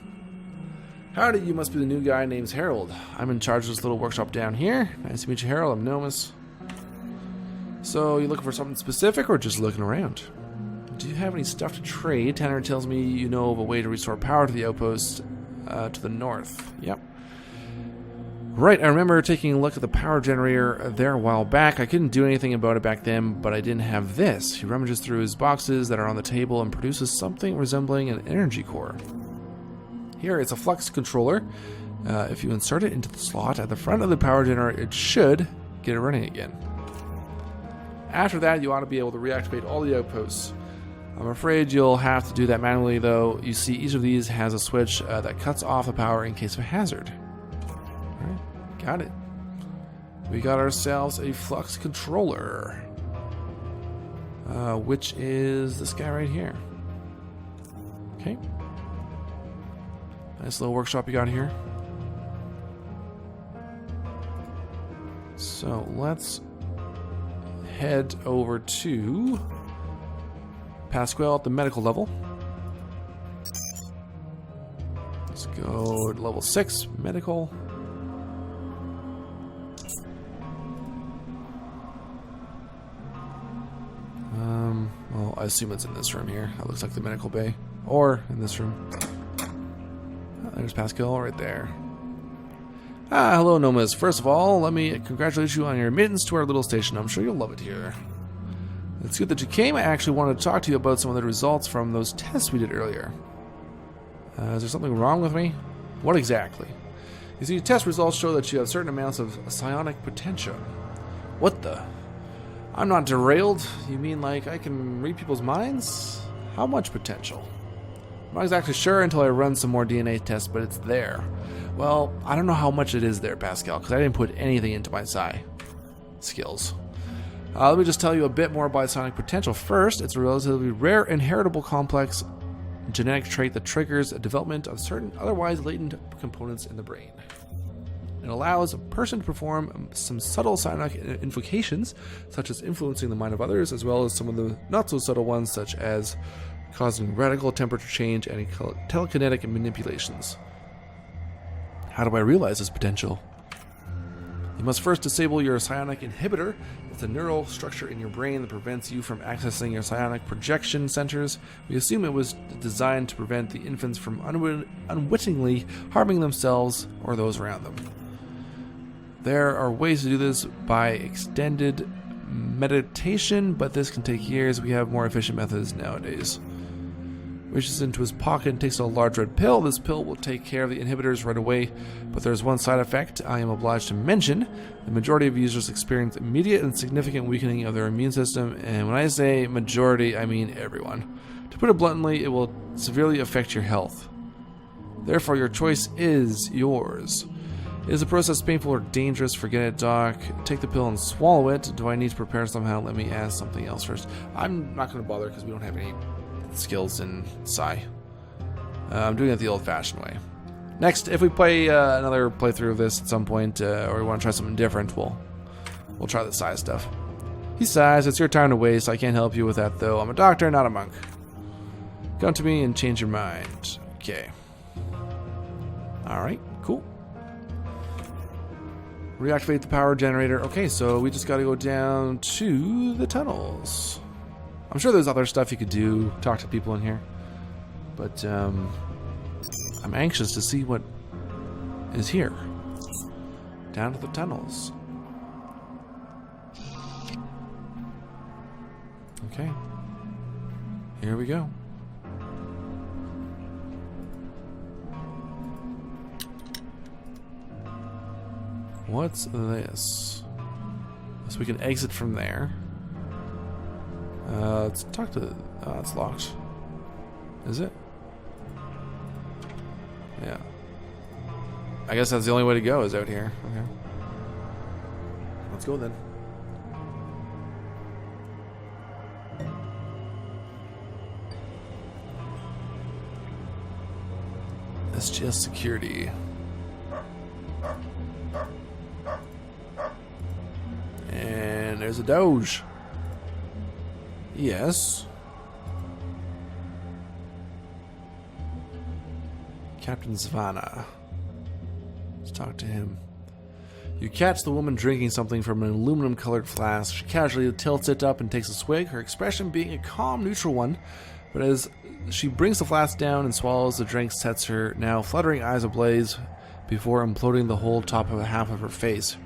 Howdy, you must be the new guy named Harold. I'm in charge of this little workshop down here. Nice to meet you, Harold. I'm Jonas. So, you looking for something specific or just looking around? Do you have any stuff to trade? Tanner tells me you know of a way to restore power to the outpost to the north. Yep. Right, I remember taking a look at the power generator there a while back. I couldn't do anything about it back then, but I didn't have this. He rummages through his boxes that are on the table and produces something resembling an energy core. Here, it's a flux controller. If you insert it into the slot at the front of the power generator, it should get it running again. After that, you ought to be able to reactivate all the outposts. I'm afraid you'll have to do that manually, though. You see, each of these has a switch that cuts off the power in case of a hazard. Alright, got it. We got ourselves a flux controller. Which is this guy right here. Okay. Nice little workshop you got here. So let's head over to Pascal at the medical level. Let's go to level 6, medical. Well, I assume it's in this room here. That looks like the medical bay. Or in this room. Oh, there's Pascal right there. Hello, Nomas. First of all, let me congratulate you on your admittance to our little station. I'm sure you'll love it here. It's good that you came. I actually wanted to talk to you about some of the results from those tests we did earlier. Is there something wrong with me? What exactly? You see, test results show that you have certain amounts of psionic potential. What the? I'm not derailed. You mean like I can read people's minds? How much potential? I'm not exactly sure until I run some more DNA tests, but it's there. Well, I don't know how much it is there, Pascal, because I didn't put anything into my psi skills. Let me just tell you a bit more about psionic potential. First, it's a relatively rare inheritable complex genetic trait that triggers a development of certain otherwise latent components in the brain. It allows a person to perform some subtle psionic invocations, such as influencing the mind of others, as well as some of the not-so-subtle ones, such as causing radical temperature change and telekinetic manipulations. How do I realize this potential? You must first disable your psionic inhibitor. It's a neural structure in your brain that prevents you from accessing your psionic projection centers. We assume it was designed to prevent the infants from unwittingly harming themselves or those around them. There are ways to do this by extended meditation, but this can take years. We have more efficient methods nowadays. Reaches into his pocket and takes a large red pill. This pill will take care of the inhibitors right away, but there's one side effect I am obliged to mention. The majority of users experience immediate and significant weakening of their immune system, and when I say majority, I mean everyone. To put it bluntly, it will severely affect your health. Therefore, your choice is yours. Is the process painful or dangerous? Forget it, Doc. Take the pill and swallow it. Do I need to prepare somehow? Let me ask something else first. I'm not going to bother because we don't have any skills in psi. I'm doing it the old-fashioned way. Next, if we play another playthrough of this at some point, or we want to try something different, we'll try the size stuff. He sighs. It's your time to waste. I can't help you with that, though. I'm a doctor, not a monk. Come to me and change your mind. Okay. Alright, cool. Reactivate the power generator. Okay, so we just got to go down to the tunnels. I'm sure there's other stuff you could do, talk to people in here. But, I'm anxious to see what is here. Down to the tunnels. Okay. Here we go. What's this? So we can exit from there. Let's talk to... Oh, it's locked. Is it? Yeah. I guess that's the only way to go, is out here. Okay. Let's go then. It's just security. And there's a Doge. Yes. Captain Savannah. Let's talk to him. You catch the woman drinking something from an aluminum-colored flask. She casually tilts it up and takes a swig, her expression being a calm, neutral one. But as she brings the flask down and swallows, the drink sets her now fluttering eyes ablaze before imploding the whole top of half of her face.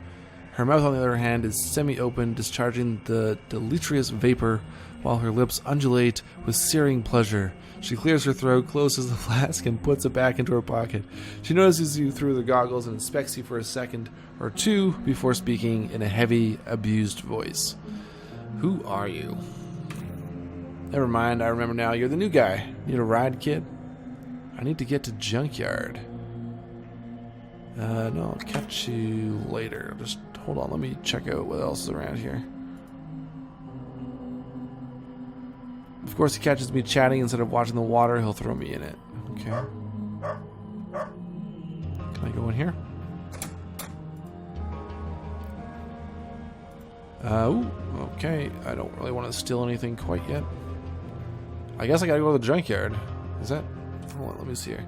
Her mouth, on the other hand, is semi-open, discharging the deleterious vapor while her lips undulate with searing pleasure. She clears her throat, closes the flask, and puts it back into her pocket. She notices you through the goggles and inspects you for a second or two before speaking in a heavy, abused voice. Who are you? Never mind, I remember now. You're the new guy. Need a ride, kid? I need to get to junkyard. No, I'll catch you later. Just hold on, let me check out what else is around here. Of course, he catches me chatting instead of watching the water. He'll throw me in it. Okay. Can I go in here? Ooh, okay. I don't really want to steal anything quite yet. I guess I gotta go to the junkyard. Is that? Hold on, let me see here.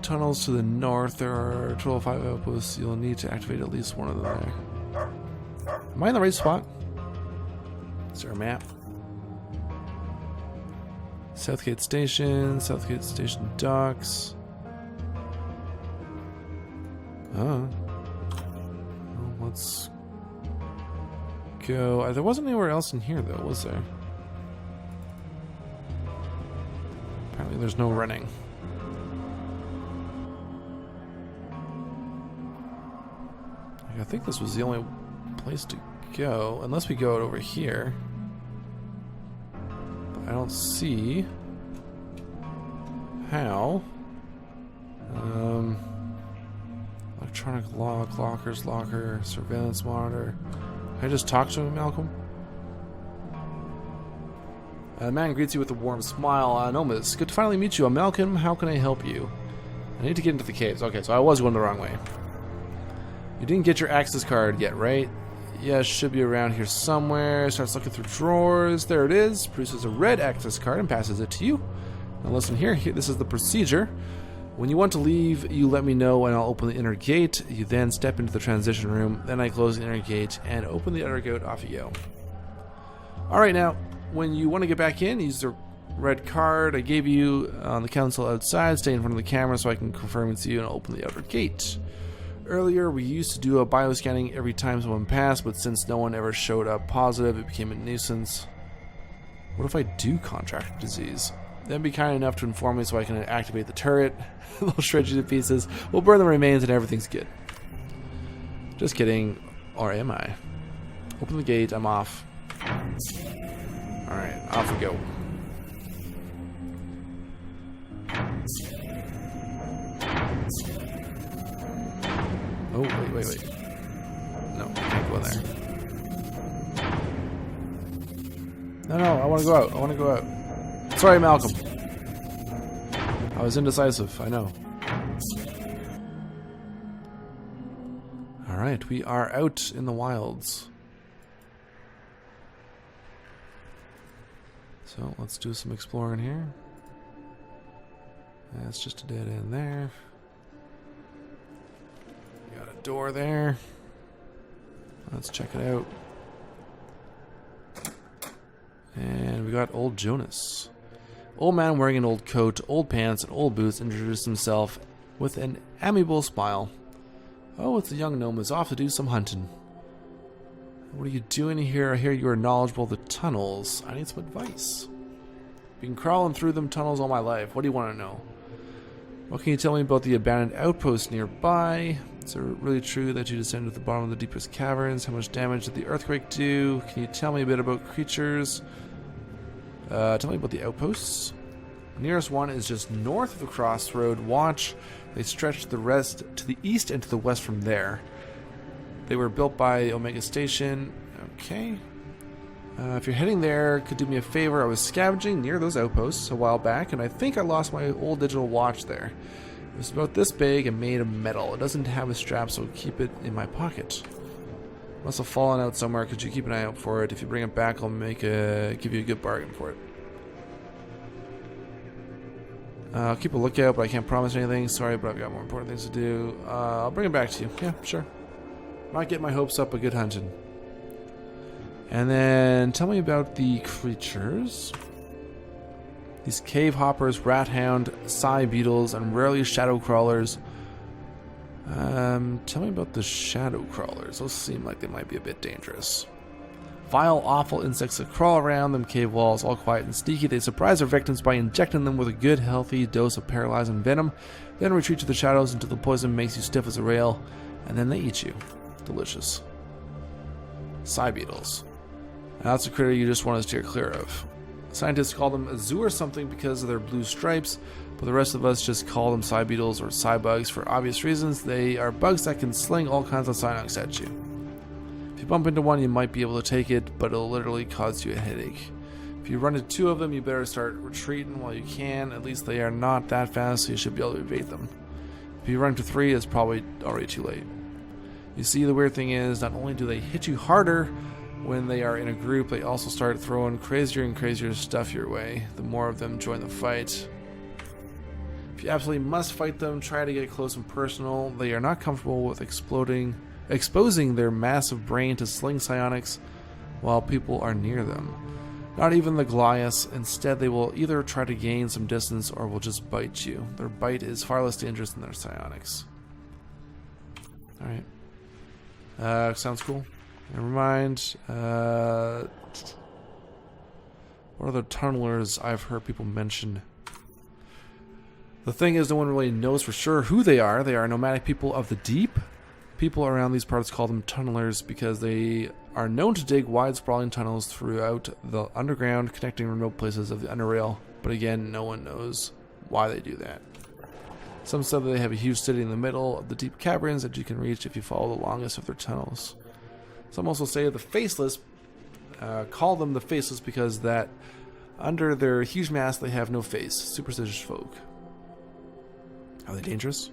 Tunnels to the north. There are 12-5 outposts. You'll need to activate at least one of them there. Am I in the right spot? Is there a map? Southgate Station docks. Oh. Well, let's go. There wasn't anywhere else in here, though, was there? Apparently there's no running. I think this was the only place to go, unless we go out over here. But I don't see how. Electronic lock, lockers, locker, surveillance monitor. Can I just talk to him, Malcolm? The man greets you with a warm smile. Nomis, good to finally meet you. I'm Malcolm. How can I help you? I need to get into the caves. Okay, so I was going the wrong way. You didn't get your access card yet, right? Yeah, it should be around here somewhere. Starts looking through drawers. There it is. Produces a red access card and passes it to you. Now listen here. This is the procedure. When you want to leave, you let me know and I'll open the inner gate. You then step into the transition room. Then I close the inner gate and open the outer gate. Off you go. Alright, now, when you want to get back in, use the red card I gave you on the console outside. Stay in front of the camera so I can confirm it's you and open the outer gate. Earlier, we used to do a bioscanning every time someone passed, but since no one ever showed up positive, it became a nuisance. What if I do contract disease? Then be kind enough to inform me so I can activate the turret. They'll shred you to pieces. We'll burn the remains and everything's good. Just kidding. Or am I? Open the gate. I'm off. Alright, off we go. Oh, wait. No, I can't go in there. No, I want to go out. Sorry, Malcolm. I was indecisive, I know. Alright, we are out in the wilds. So let's do some exploring here. That's just a dead end there. Got a door there. Let's check it out. And we got old Jonas. Old man wearing an old coat, old pants, and old boots introduced himself with an amiable smile. Oh, it's a young gnome who's off to do some hunting. What are you doing here? I hear you are knowledgeable of the tunnels. I need some advice. Been crawling through them tunnels all my life. What do you want to know? What can you tell me about the abandoned outpost nearby? Is it really true that you descended to the bottom of the deepest caverns? How much damage did the earthquake do? Can you tell me a bit about creatures? Tell me about the outposts. The nearest one is just north of the crossroad. Watch. They stretch the rest to the east and to the west from there. They were built by Omega Station. Okay. If you're heading there, could do me a favor. I was scavenging near those outposts a while back, and I think I lost my old digital watch there. It was about this big and made of metal. It doesn't have a strap, so keep it in my pocket. Must have fallen out somewhere. Could you keep an eye out for it? If you bring it back, I'll give you a good bargain for it. I'll keep a lookout, but I can't promise anything. Sorry, but I've got more important things to do. I'll bring it back to you. Yeah, sure. Not getting my hopes up, but good hunting. And then tell me about the creatures. These cave hoppers, rat hound, psi beetles, and rarely shadow crawlers. Tell me about the shadow crawlers. Those seem like they might be a bit dangerous. Vile, awful insects that crawl around them cave walls, all quiet and sneaky. They surprise their victims by injecting them with a good, healthy dose of paralyzing venom, then retreat to the shadows until the poison makes you stiff as a rail, and then they eat you. Delicious. Psi beetles. Now that's a critter you just want to steer clear of. Scientists call them azure something because of their blue stripes, but the rest of us just call them psi beetles or psi bugs for obvious reasons. They are bugs that can sling all kinds of cyanox at you. If you bump into one, you might be able to take it, but it'll literally cause you a headache. If you run into two of them, you better start retreating while you can. At least they are not that fast, so you should be able to evade them. If you run into three, it's probably already too late. You see, the weird thing is, not only do they hit you harder when they are in a group, they also start throwing crazier and crazier stuff your way. The more of them join the fight. If you absolutely must fight them, try to get close and personal. They are not comfortable with exposing their massive brain to sling psionics while people are near them. Not even the Goliaths. Instead, they will either try to gain some distance or will just bite you. Their bite is far less dangerous than their psionics. Alright. Sounds cool. Never mind. What other tunnelers I've heard people mention? The thing is, no one really knows for sure who they are. They are nomadic people of the deep. People around these parts call them tunnelers because they are known to dig wide sprawling tunnels throughout the underground, connecting remote places of the Underrail. But again, no one knows why they do that. Some said that they have a huge city in the middle of the deep caverns that you can reach if you follow the longest of their tunnels. Some also say the Faceless, call them the Faceless because that under their huge mask they have no face. Superstitious folk. Are they dangerous?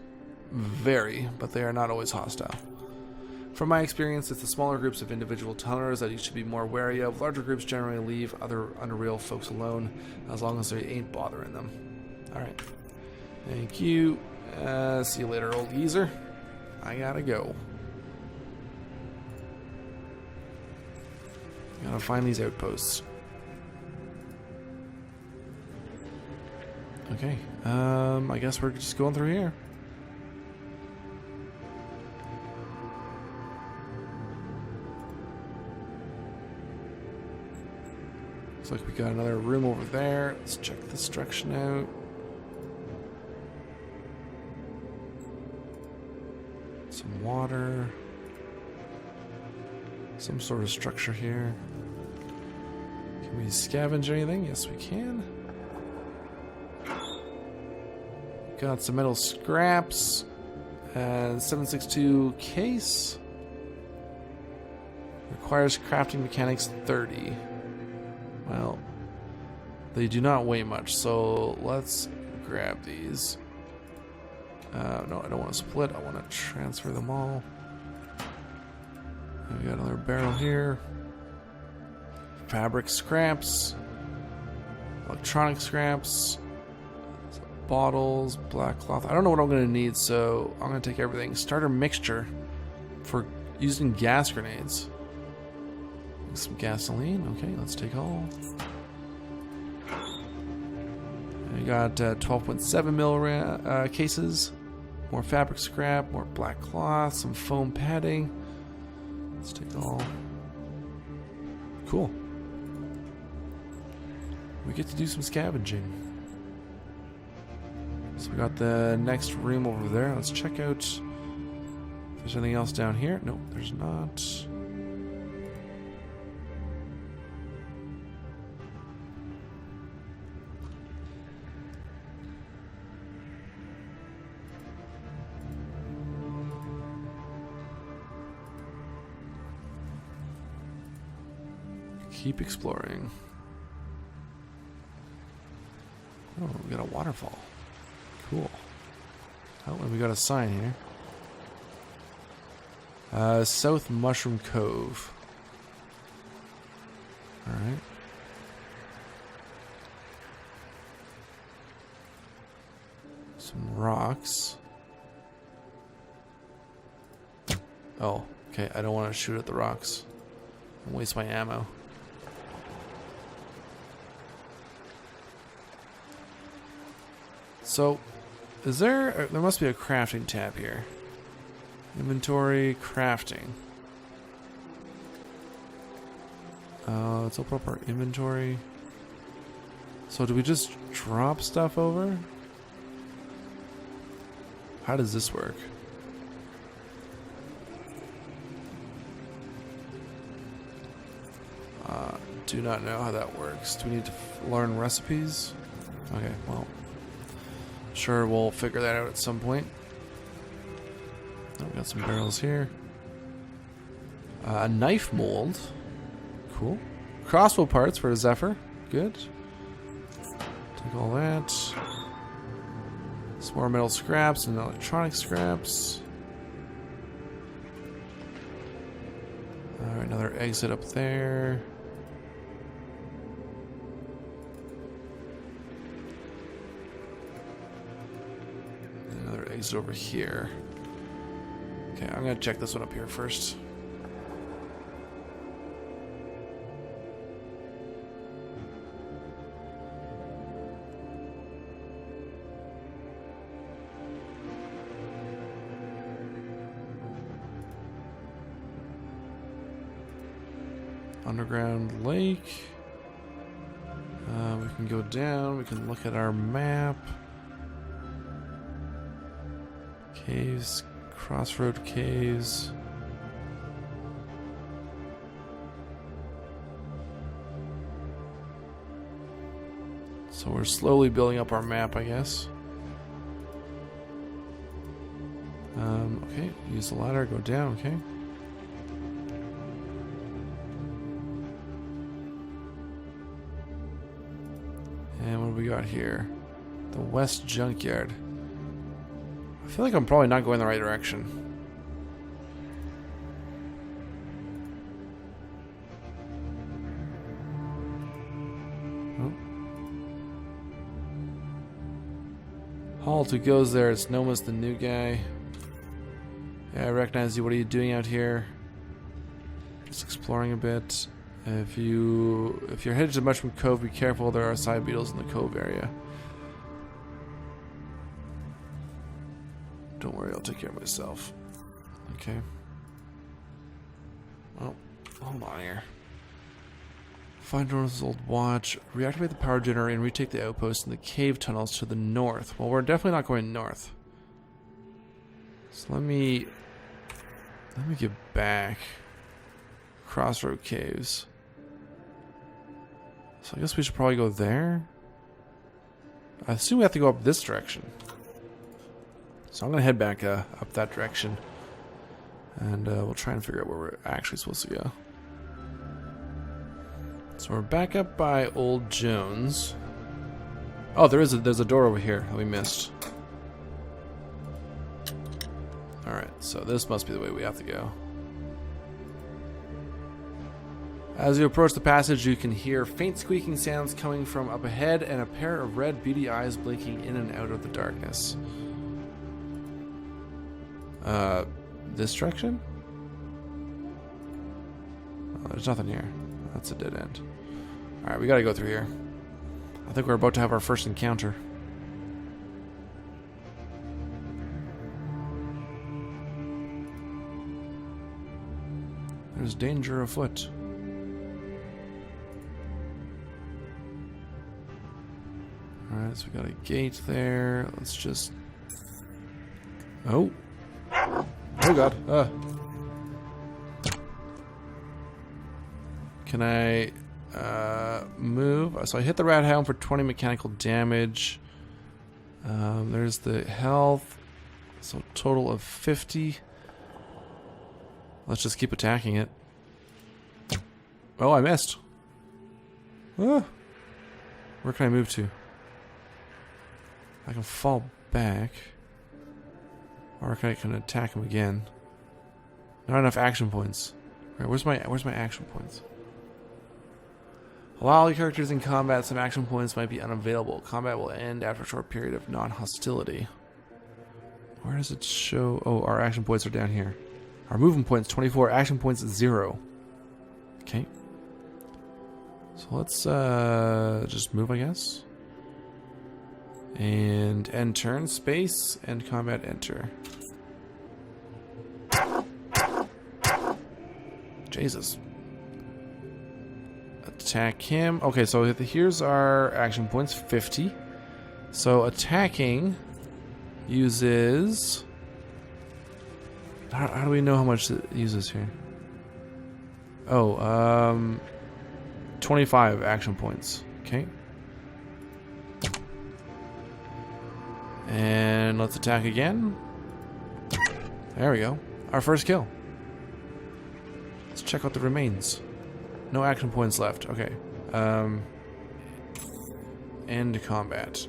Very, but they are not always hostile. From my experience, it's the smaller groups of individual tunnelers that you should be more wary of. Larger groups generally leave other Underrail folks alone, as long as they ain't bothering them. Alright. Thank you. See you later, old geezer. I gotta go. Gotta find these outposts. Okay. I guess we're just going through here. Looks like we got another room over there. Let's check this direction out. Some water. Some sort of structure here. Can we scavenge anything? Yes, we can. Got some metal scraps. And 762 case. Requires crafting mechanics 30. Well, they do not weigh much, so let's grab these. No, I don't want to split. I want to transfer them all. And we got another barrel here. Fabric scraps. Electronic scraps. Bottles. Black cloth. I don't know what I'm going to need, so I'm going to take everything. Starter mixture for using gas grenades. Some gasoline. Okay, let's take all. And we got 12.7 mil cases. More fabric scrap, more black cloth, some foam padding. Let's take all. Cool. We get to do some scavenging. So we got the next room over there. Let's check out if there's anything else down here. Nope, there's not. Keep exploring. Oh, we got a waterfall. Cool. Oh, and we got a sign here. South Mushroom Cove. Alright. Some rocks. Oh, okay. I don't want to shoot at the rocks and waste my ammo. So, there must be a crafting tab here. Inventory, crafting. Let's open up our inventory. So do we just drop stuff over? How does this work? Do not know how that works. Do we need to learn recipes? Okay, well. Sure, we'll figure that out at some point. Oh, we got some barrels here. A knife mold. Cool. Crossbow parts for a Zephyr. Good. Take all that. Some more metal scraps and electronic scraps. Alright, another exit up there. Exit over here. Okay, I'm gonna check this one up here first. Underground lake. We can go down. We can look at our map. Caves, crossroad caves. So we're slowly building up our map, I guess. Okay, use the ladder, go down, okay. And what do we got here? The West Junkyard. I feel like I'm probably not going the right direction. Oh. Halt, who goes there? It's Nomus, the new guy. Yeah, I recognize you. What are you doing out here? Just exploring a bit. If you're headed to Mushroom Cove, be careful. There are side beetles in the cove area. Don't worry, I'll take care of myself. Okay. Oh, hold on here. Find Jonas' old watch. Reactivate the power generator and retake the outpost in the cave tunnels to the north. Well, we're definitely not going north. So let me get back. Crossroad caves. So I guess we should probably go there. I assume we have to go up this direction. So I'm going to head back up that direction. And we'll try and figure out where we're actually supposed to go. So we're back up by Old Jones. Oh, there's a door over here that we missed. Alright, so this must be the way we have to go. As you approach the passage, you can hear faint squeaking sounds coming from up ahead and a pair of red beady eyes blinking in and out of the darkness. This direction? Oh, there's nothing here. That's a dead end. Alright, we gotta go through here. I think we're about to have our first encounter. There's danger afoot. Alright, so we got a gate there. Let's just... Oh! Oh god. Can I move? So I hit the rat hound for 20 mechanical damage. There's the health. So total of 50. Let's just keep attacking it. Oh, I missed. Ah. Where can I move to? I can fall back. Or I can attack him again. Not enough action points. Right, where's my action points? While your characters in combat, some action points might be unavailable. Combat will end after a short period of non-hostility. Where does it show? Oh, our action points are down here. Our movement points 24, action points 0. Okay. So let's just move, I guess. And end turn, space, and combat enter. Jesus. Attack him. Okay, so here's our action points, 50. So attacking uses... How do we know how much it uses here? Oh, 25 action points. Okay. And let's attack again. There we go. Our first kill. Let's check out the remains. No action points left. Okay. End combat.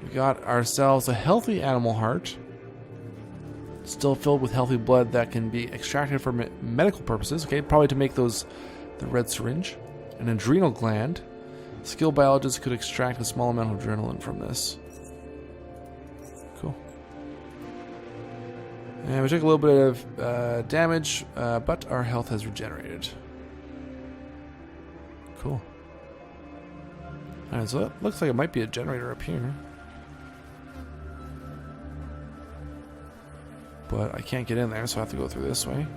We got ourselves a healthy animal heart. Still filled with healthy blood that can be extracted for medical purposes. Okay, probably to make the red syringe. An adrenal gland. Skilled biologists could extract a small amount of adrenaline from this. Cool. And we took a little bit of damage, but our health has regenerated. Cool. Alright, so that looks like it might be a generator up here. But I can't get in there, so I have to go through this way.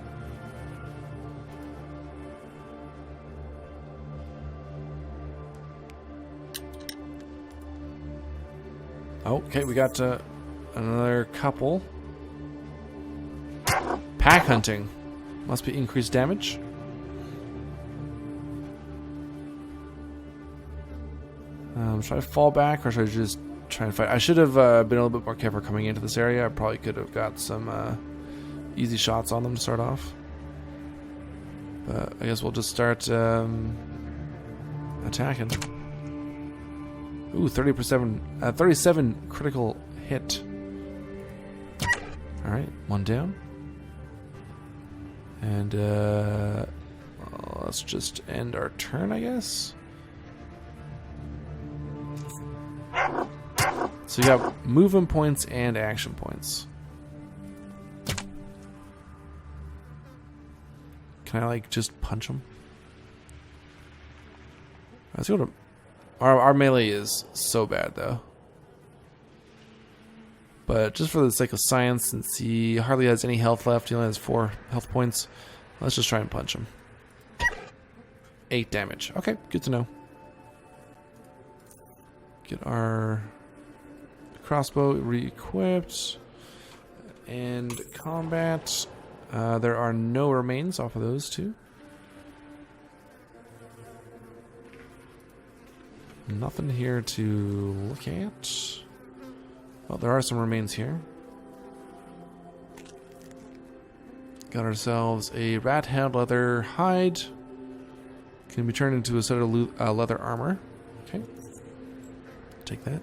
Okay, we got another couple. Pack hunting. Must be increased damage. Should I fall back or should I just try and fight? I should have been a little bit more careful coming into this area. I probably could have got some easy shots on them to start off. But I guess we'll just start attacking. Ooh, 37 critical hit. Alright, one down. And let's just end our turn, I guess. So you got movement points and action points. Can I like just punch them? Let's go to... Our melee is so bad though. But just for the sake of science, since he hardly has any health left, he only has 4 health points, let's just try and punch him. 8 damage. Okay, good to know. Get our crossbow re-equipped. And combat. There are no remains off of those two. Nothing here to look at. Well, there are some remains here. Got ourselves a rat hound leather hide. Can be turned into a set of leather armor. Okay. take that.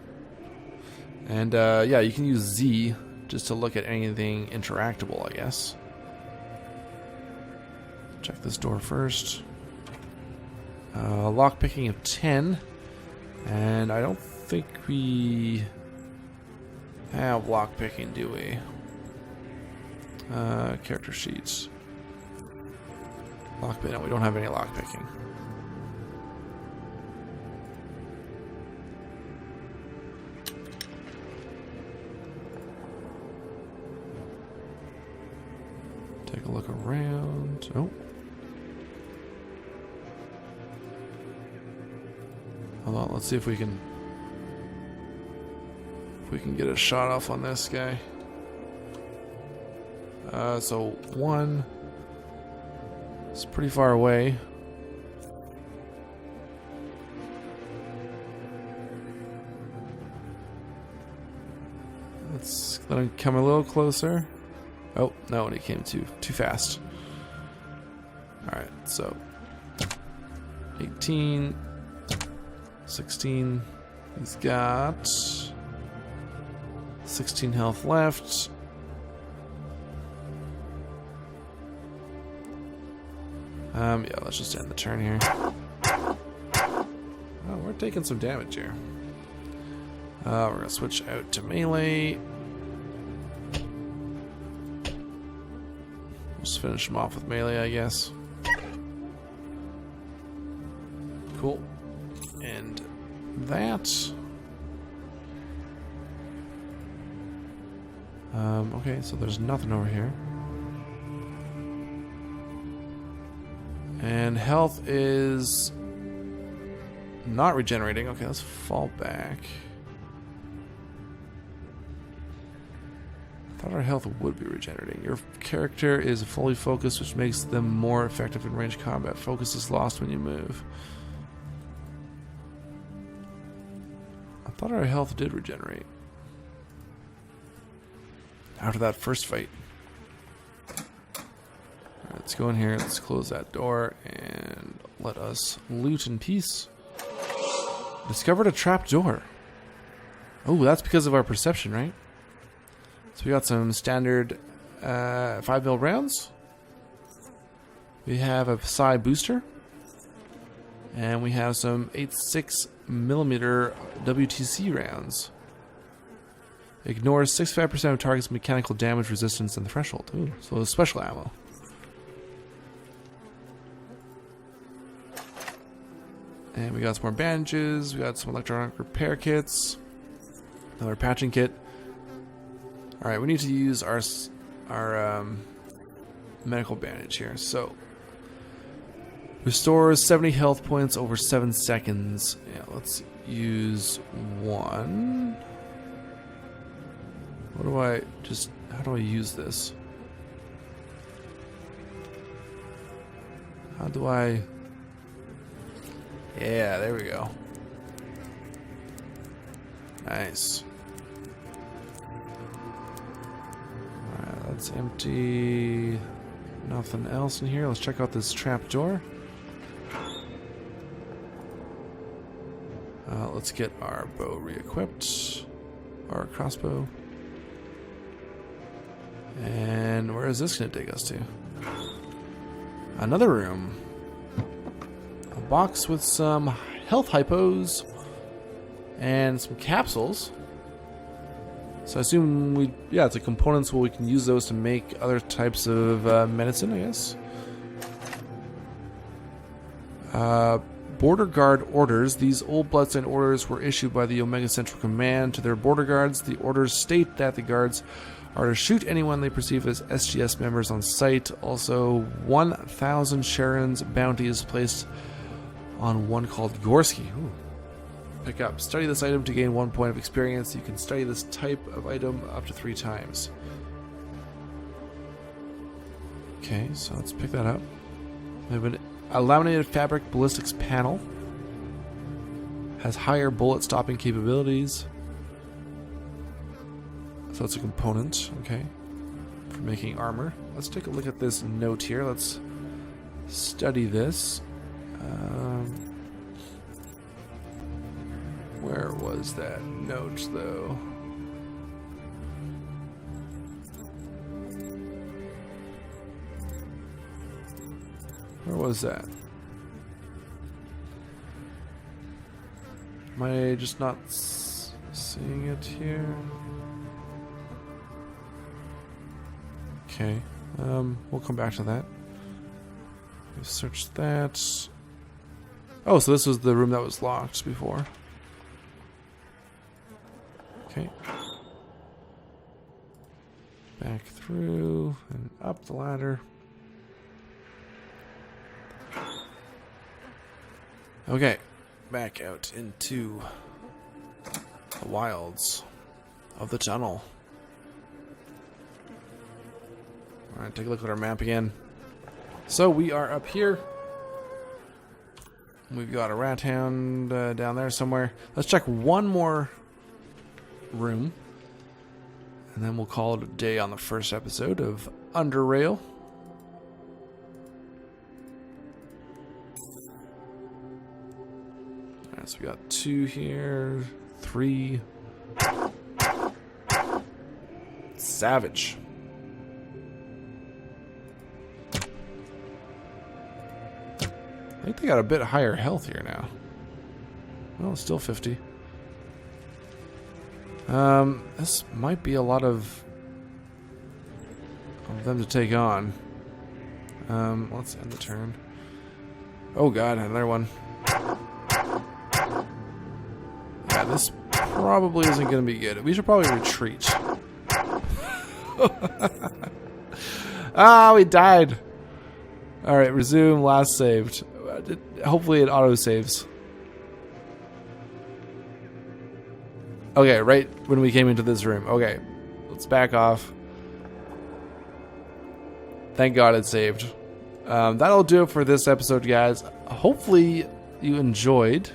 And yeah, you can use Z just to look at anything interactable, I guess. Check this door first. Lock picking of 10. And I don't think we have lock picking, do we? Character sheets. Lock picking. No, we don't have any lock picking. Take a look around. Oh. Hold on, let's see if we can get a shot off on this guy. So one is pretty far away. Let's let him come a little closer. Oh, no, and he came too fast. Alright, so 18, 16. He's got 16 health left. Yeah, let's just end the turn here. Oh, we're taking some damage here. We're gonna switch out to melee. Just finish him off with melee, I guess. Cool. And that. Okay, so there's nothing over here. And health is not regenerating. Okay, let's fall back. I thought our health would be regenerating. Your character is fully focused, which makes them more effective in ranged combat. Focus is lost when you move. I thought our health did regenerate after that first fight. Alright, let's go in here, let's close that door, and let us loot in peace. Discovered a trap door. Oh, that's because of our perception, right? So we got some standard 5mm rounds. We have a Psi booster. And we have some 8.6mm WTC rounds. Ignores 65% of target's mechanical damage resistance and threshold. Ooh, so it's special ammo. And we got some more bandages. We got some electronic repair kits. Another patching kit. Alright, we need to use our medical bandage here. So, restores 70 health points over 7 seconds. Yeah, let's use one. How do I use this? How do I... Yeah, there we go. Nice. Alright, that's empty. Nothing else in here. Let's check out this trap door. Let's get our bow re-equipped. Our crossbow. And where is this going to take us to? Another room. A box with some health hypos and some capsules. So I assume it's a components where we can use those to make other types of medicine, I guess. Border Guard orders. These old bloodstained orders were issued by the Omega Central Command to their border guards. The orders state that the guards are to shoot anyone they perceive as SGS members on sight. Also, 1,000 Sharon's bounty is placed on one called Gorski. Ooh. Pick up. Study this item to gain 1 point of experience. You can study this type of item up to 3 times. Okay, so let's pick that up. We have a laminated fabric ballistics panel. Has higher bullet stopping capabilities. So it's a component, okay, for making armor. Let's take a look at this note here. Let's study this. Where was that note, though? Where was that? Am I just not seeing it here? Okay, we'll come back to that. We searched that. Oh, so this was the room that was locked before. Okay. Back through and up the ladder. Okay, back out into the wilds of the tunnel. Alright, take a look at our map again. So we are up here. We've got a rat hound down there somewhere. Let's check one more room. And then we'll call it a day on the first episode of Underrail. Alright, so we got 2 here, 3. Savage. I think they got a bit higher health here now. Well, it's still 50. This might be a lot of them to take on. Let's end the turn. Oh god, another one. Yeah, this probably isn't going to be good. We should probably retreat. Ah, we died. Alright, resume last saved. Hopefully it auto-saves. Okay, right when we came into this room. Okay, let's back off. Thank God it saved. That'll do it for this episode, guys. Hopefully you enjoyed.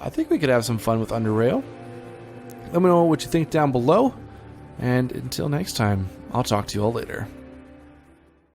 I think we could have some fun with Underrail. Let me know what you think down below. And until next time, I'll talk to you all later.